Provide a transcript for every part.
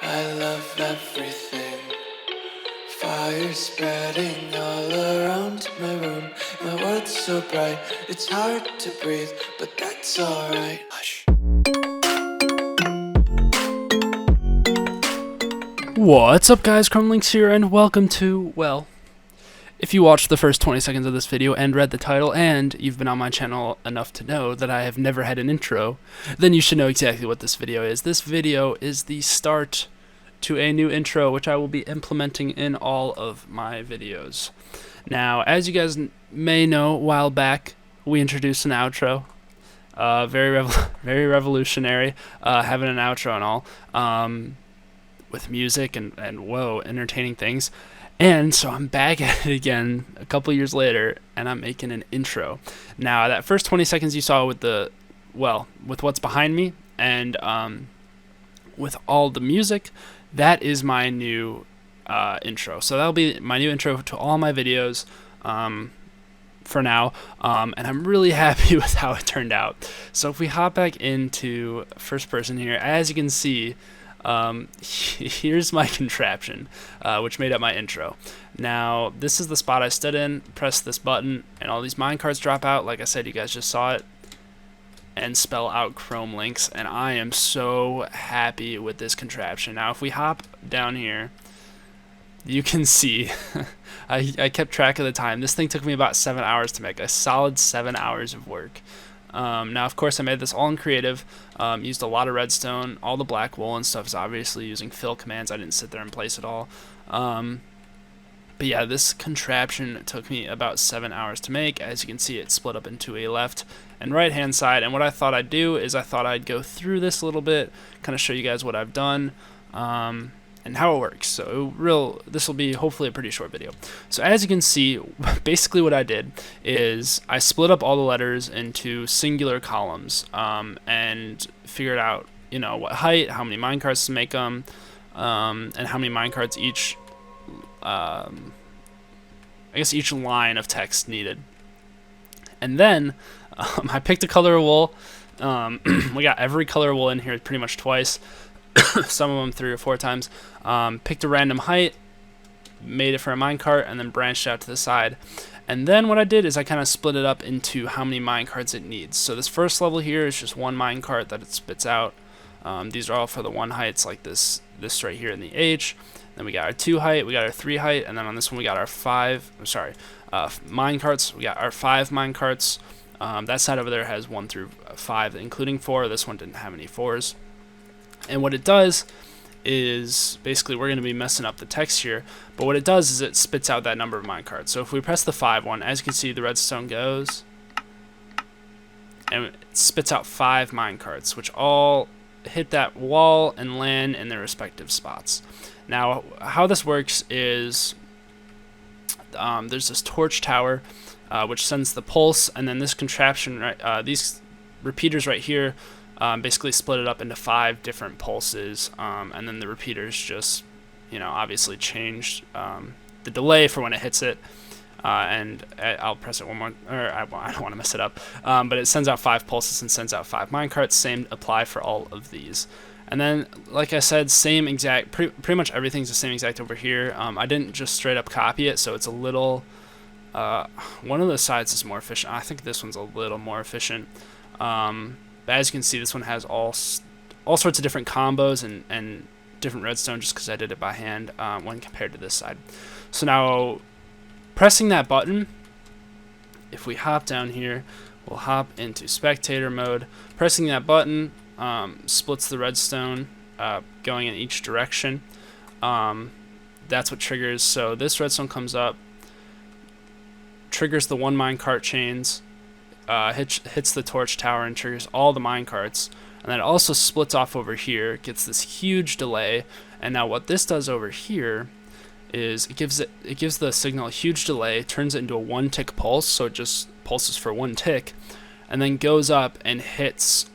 I love everything. Fire spreading all around my room. My world's so bright, it's hard to breathe, but that's alright. Hush. What's up, guys? Crumlinks here, and welcome to, well, if you watched the first 20 seconds of this video and read the title, and you've been on my channel enough to know that I have never had an intro, then you should know exactly what this video is. This video is the start to a new intro, which I will be implementing in all of my videos. Now, as you guys may know, a while back, we introduced an outro. Very revolutionary, having an outro and all, with music and whoa, entertaining things. And so I'm back at it again a couple years later, and I'm making an intro. Now, that first 20 seconds you saw with with what's behind me and with all the music, that is my new intro. So that'll be my new intro to all my videos for now, and I'm really happy with how it turned out. So if we hop back into first person here, as you can see, here's my contraption, which made up my intro. Now, this is the spot I stood in, press this button, and all these minecarts drop out. Like I said, you guys just saw it, and spell out Chrome links, and I am so happy with this contraption. Now, if we hop down here, you can see, I kept track of the time. This thing took me about 7 hours to make, a solid 7 hours of work. Now, of course, I made this all in creative, used a lot of redstone. All the black wool and stuff is obviously using fill commands. I didn't sit there and place it all. But yeah, this contraption took me about 7 hours to make. As you can see, it's split up into a left and right hand side. And what I thought I'd do is I thought I'd go through this a little bit, kind of show you guys what I've done, and how it works. So this will be hopefully a pretty short video. So as you can see, basically what I did is I split up all the letters into singular columns, and figured out, what height, how many minecarts to make them, and how many minecarts each, I guess each line of text needed. And then I picked a color of wool. We got every color of wool in here pretty much twice. Some of them 3 or 4 times. Picked a random height, made it for a minecart, and then branched out to the side. And then what I did is I kind of split it up into how many minecarts it needs. So this first level here is just one minecart that it spits out. These are all for the 1 heights, like this right here in the H. Then we got our 2 height, we got our 3 height, and then on this one we got our minecarts. We got our 5 minecarts. That side over there has 1 through 5, including 4. This one didn't have any 4s. And what it does is, basically, we're going to be messing up the text here, but what it does is it spits out that number of minecarts. So if we press the 5 one, as you can see, the redstone goes, and it spits out 5 minecarts, which all hit that wall and land in their respective spots. Now, how this works is there's this torch tower, which sends the pulse, and then this contraption, these repeaters right here, basically split it up into 5 different pulses, and then the repeaters just, obviously changed the delay for when it hits it, and I'll press it one more, or I don't want to mess it up, but it sends out 5 pulses and sends out 5 minecarts. Same apply for all of these. And then, like I said, same exact, pretty much everything's the same exact over here. I didn't just straight up copy it, so it's a little, one of the sides is more efficient. I think this one's a little more efficient. But as you can see, this one has all sorts of different combos and different redstone, just because I did it by hand when compared to this side. So now, pressing that button, if we hop down here, we'll hop into spectator mode. Pressing that button splits the redstone going in each direction. That's what triggers. So this redstone comes up, triggers the 1 minecart chains, hits the torch tower and triggers all the minecarts, and then it also splits off over here, gets this huge delay. And now what this does over here is it gives the signal a huge delay, turns it into a 1 tick pulse, so it just pulses for 1 tick, and then goes up and hits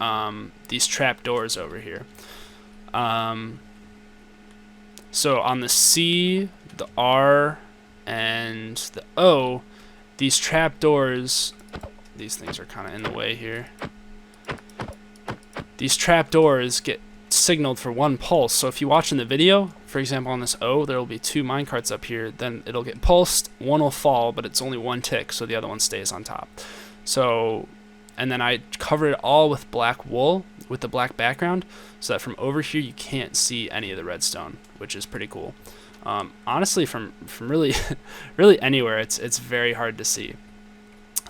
these trap doors over here. So on the C, the R, and the O, these trap doors, these things are kind of in the way here. These trap doors get signaled for one pulse. So if you watch in the video, for example, on this O, there will be 2 minecarts up here. Then it'll get pulsed, one will fall, but it's only 1 tick, so the other one stays on top. So, and then I cover it all with black wool with the black background, so that from over here you can't see any of the redstone, which is pretty cool. Honestly, from really really anywhere, it's very hard to see.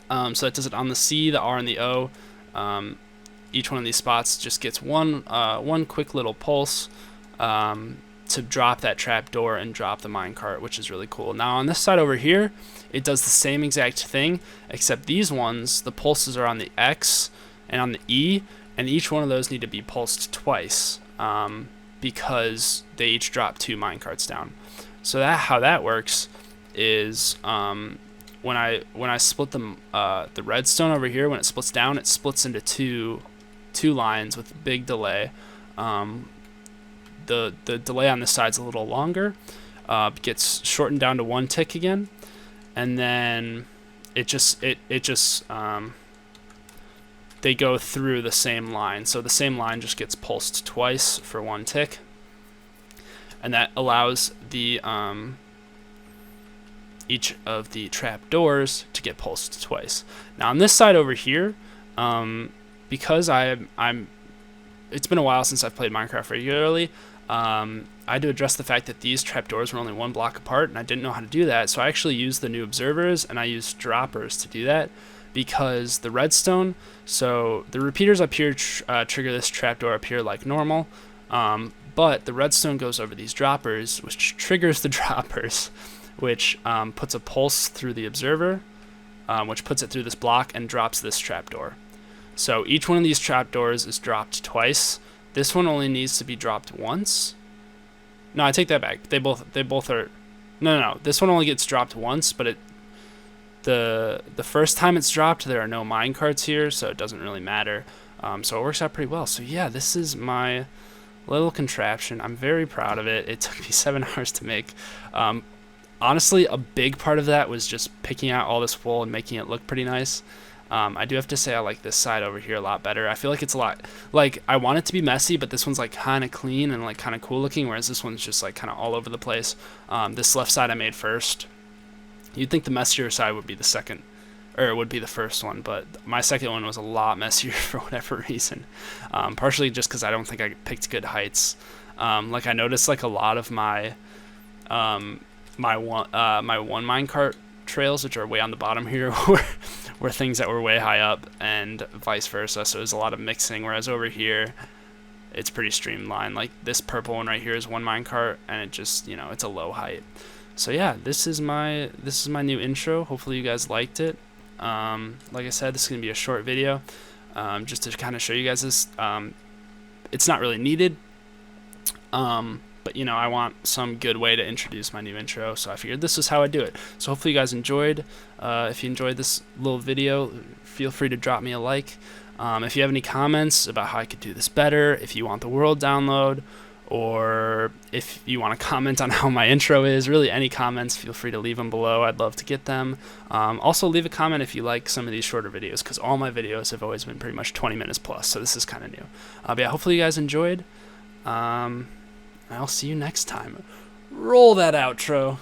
So it does it on the C, the R, and the O. Each one of these spots just gets one quick little pulse to drop that trap door and drop the minecart, which is really cool. Now on this side over here, it does the same exact thing, except these ones, the pulses are on the X and on the E, and each one of those need to be pulsed twice because they each drop 2 minecarts down. So that how that works is when I split the redstone over here, when it splits down, it splits into two lines with a big delay. The delay on this side's a little longer, gets shortened down to 1 tick again, and then it just they go through the same line. So the same line just gets pulsed twice for 1 tick, and that allows the each of the trap doors to get pulsed twice. Now on this side over here, because it's been a while since I've played Minecraft regularly, I had to address the fact that these trapdoors were only 1 block apart, and I didn't know how to do that, so I actually used the new observers, and I used droppers to do that, because the redstone, so the repeaters up here trigger this trapdoor up here like normal, but the redstone goes over these droppers, which triggers the droppers, which puts a pulse through the observer, which puts it through this block and drops this trapdoor. So each one of these trapdoors is dropped twice. This one only needs to be dropped once. No, I take that back. They both are. No. This one only gets dropped once, but the first time it's dropped, there are no minecarts here, so it doesn't really matter. So it works out pretty well. So yeah, this is my little contraption. I'm very proud of it. It took me 7 hours to make. Honestly, a big part of that was just picking out all this wool and making it look pretty nice. I do have to say I like this side over here a lot better. I feel like it's a lot, like, I want it to be messy, but this one's like kind of clean and like kind of cool looking, whereas this one's just like kind of all over the place. This left side I made first. You'd think the messier side would be the second, or it would be the first one, but my second one was a lot messier for whatever reason. Partially just because I don't think I picked good heights. Like I noticed like a lot of my my one minecart trails, which are way on the bottom here, were things that were way high up, and vice versa. So there's a lot of mixing, whereas over here it's pretty streamlined. Like this purple one right here is 1 minecart, and it just, you know, it's a low height. So yeah, this is my new intro. Hopefully you guys liked it. Like I said, this is gonna be a short video, just to kind of show you guys this. It's not really needed, but you know, I want some good way to introduce my new intro, so I figured this is how I do it. So hopefully you guys enjoyed. If you enjoyed this little video, feel free to drop me a like. If you have any comments about how I could do this better, if you want the world download, or if you want to comment on how my intro is, really any comments, feel free to leave them below. I'd love to get them. Also leave a comment if you like some of these shorter videos, because all my videos have always been pretty much 20 minutes plus, so this is kind of new. But yeah, hopefully you guys enjoyed. I'll see you next time. Roll that outro.